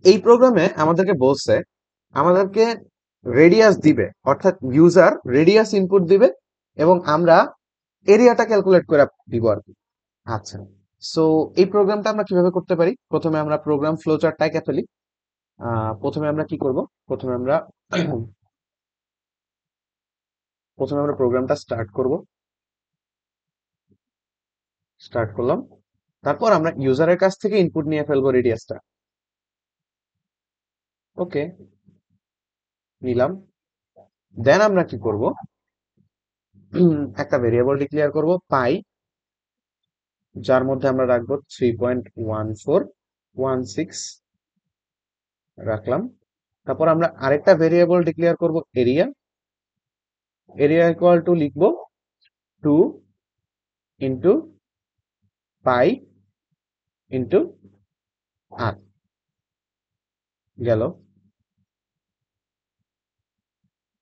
এই প্রোগ্রামে আমাদেরকে বলছে আমাদেরকে রেডিয়াস দিবে, অর্থাৎ ইউজার রেডিয়াস ইনপুট দিবে এবং আমরা এরিয়াটা ক্যালকুলেট করে দিব আর কি। আচ্ছা, সো এই প্রোগ্রামটা আমরা কিভাবে করতে পারি? প্রথমে আমরা প্রোগ্রাম ফ্লোচার্টটা এঁকে ফেলি। প্রথমে আমরা কি করব? প্রথমে আমরা প্রথমে আমরা প্রোগ্রামটা স্টার্ট করব। স্টার্ট করলাম, তারপর আমরা ইউজারের কাছ থেকে ইনপুট নিয়ে ফেলবো রেডিয়াসটা। ওকে, নিলাম। দেন আমরা কি করব? একটা ভেরিয়েবল ডিক্লেয়ার করব পাই, যার মধ্যে আমরা রাখবো 3.1416 রাখলাম। তারপর আমরা আরেকটা ভেরিয়েবল ডিক্লেয়ার করব এরিয়া। এরিয়া ইকুয়াল টু লিখবো 2 ইন্টু পাই ইন্টু আর। গেল।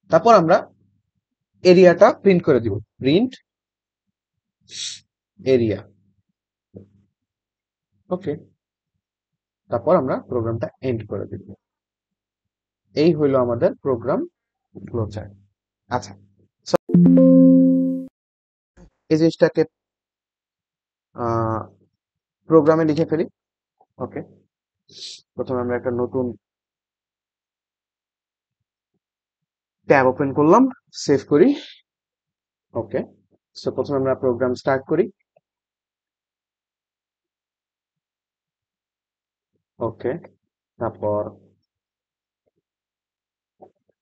তারপর আমরা এরিয়াটা প্রিন্ট করে দিব, প্রিন্ট এরিয়া। ওকে, তারপর আমরা প্রোগ্রামটা এন্ড করে দিব। এই হইলো আমাদের প্রোগ্রাম ফ্লোচার্ট। আচ্ছা, so এই জিনিসটাকে প্রোগ্রামে লিখে ফেলি। ওকে, প্রথমে আমরা একটা নতুন ট্যাব ওপেন করলাম, সেভ করি। ওকে, সো প্রথমে আমরা প্রোগ্রাম স্টার্ট করি। ওকে, তারপর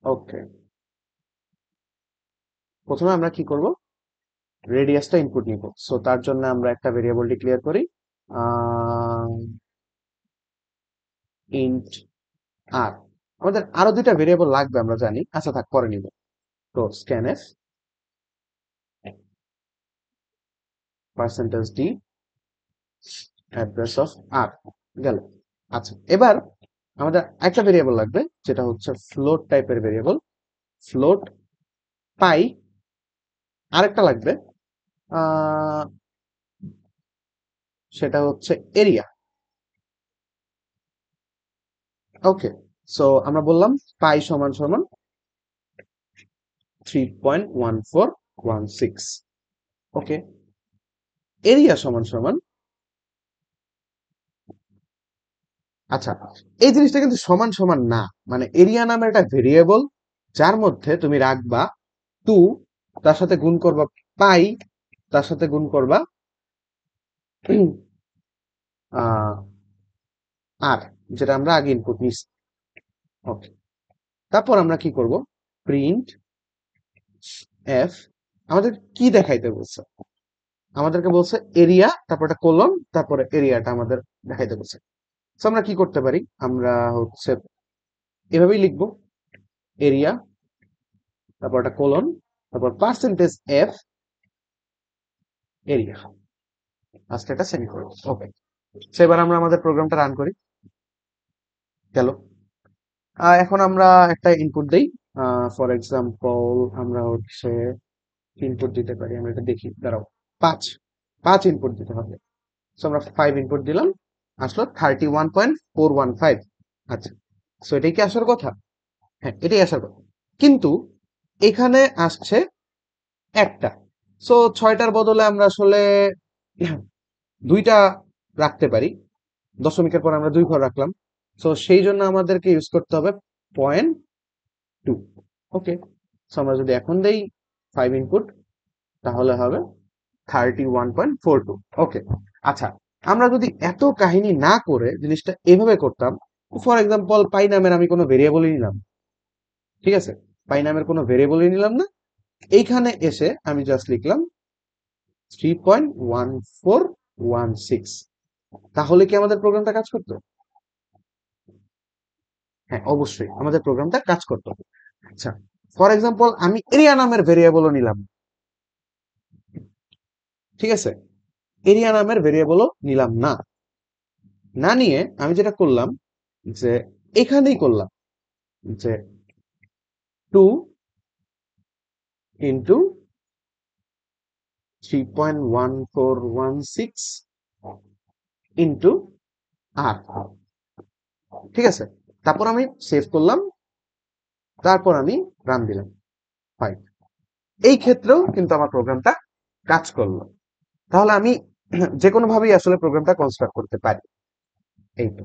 ওকে, প্রথমে আমরা কি করব? রেডিয়াসটা ইনপুট নিব। সো তার জন্য আমরা একটা ভেরিয়েবল ডিক্লেয়ার করি ইন্ট আর। আমাদের আরো দুইটা ভেরিয়েবল লাগবে আমরা জানি, আচ্ছা থাক, পরে নিব। তো স্ক্যানএফ পার্সেন্টেজ ডি অ্যাড্রেস অফ আর। গেল। আচ্ছা, এবার আমাদের একটা ভেরিয়েবল লাগবে, যেটা হচ্ছে ফ্লোট টাইপের ভেরিয়েবল, ফ্লোট পাই। আরেকটা লাগবে, আহ, সেটা হচ্ছে এরিয়া। ওকে, সো আমরা বললাম পাই সমান সমান 3.1416। ওকে, এরিয়া সমান সমান, আচ্ছা এই জিনিসটা কিন্তু সমান সমান না, মানে এরিয়া নামের একটা ভেরিয়েবল, যার মধ্যে তুমি রাখবা 2, তার সাথে গুণ করবা পাই, তার সাথে গুণ করবা আর, যেটা আমরা আগে ইনপুট নিচ্ছি। ওকে, তারপর আমরা কি করব? Print F. আমাদের কি দেখাইতে বলছে? আমাদেরকে বলছে এরিয়া, তারপর একটা কোলন, তারপরে এরিয়াটা আমাদের দেখাইতে বলছে। তো আমরা কি করতে পারি? আমরা হচ্ছে এভাবেই লিখবো, এরিয়া, তারপর একটা কোলন, তারপর পার্সেন্টেজ এফ এরিয়া, আজকে একটা সেমিকোলন। ওকে, সেবার আমরা আমাদের প্রোগ্রামটা রান করি। গেল। এখন আমরা একটা ইনপুট দেই। ফর এক্সাম্পল আমরা হচ্ছে ইনপুট দিতে পারি, আমরা এটা দেখি, দাঁড়াও। 5 5 ইনপুট দিতে হবে। সো আমরা 5 ইনপুট দিলাম, আসলো 31.415। আচ্ছা, সো এটাই কি আসার কথা? হ্যাঁ, এটাই আসার কথা, কিন্তু এখানে আসছে একটা। সো 6টার বদলে আমরা আসলে দুইটা রাখতে পারি। দশমিকের পর আমরা 2 ঘর রাখলাম। সো সেই জন্য আমাদেরকে ইউজ করতে হবে 0.2। ওকে, সো আমরা যদি এখন দেই 5 ইনপুট, তাহলে হবে 31.42। ওকে, আচ্ছা, আমরা যদি এত কাহিনী না করে জিনিসটা এভাবে করতাম, ফর এক্সাম্পল পাই নামের আমি কোনো ভেরিয়েবলই নিলাম, ঠিক আছে, পাই নামের কোনো ভেরিয়েবলই নিলাম না, এইখানে এসে আমি জাস্ট লিখলাম 3.1416, তাহলে কি আমাদের প্রোগ্রামটা কাজ করতো? হ্যাঁ, অবশ্যই আমাদের প্রোগ্রামটা কাজ করতো। আচ্ছা, ফর এক্সাম্পল আমি এরিয়া নামের ভেরিয়েবলও নিলাম, ঠিক আছে, এরিয়া নামের ভেরিয়েবলও নিলাম না। না নিয়ে আমি যেটা করলাম, যে এখানেই করলাম যে 2 ইন্টু 3.1416 ইন্টু আর। ঠিক আছে, তারপর আমি সেভ করলাম, তারপর আমি রান দিলাম। হয়, এই ক্ষেত্রেও কিন্তু আমার প্রোগ্রামটা কাজ করলো। তাহলে আমি যে কোনো ভাবেই আসলে প্রোগ্রামটা কনস্ট্রাক্ট করতে পারি। এই তো।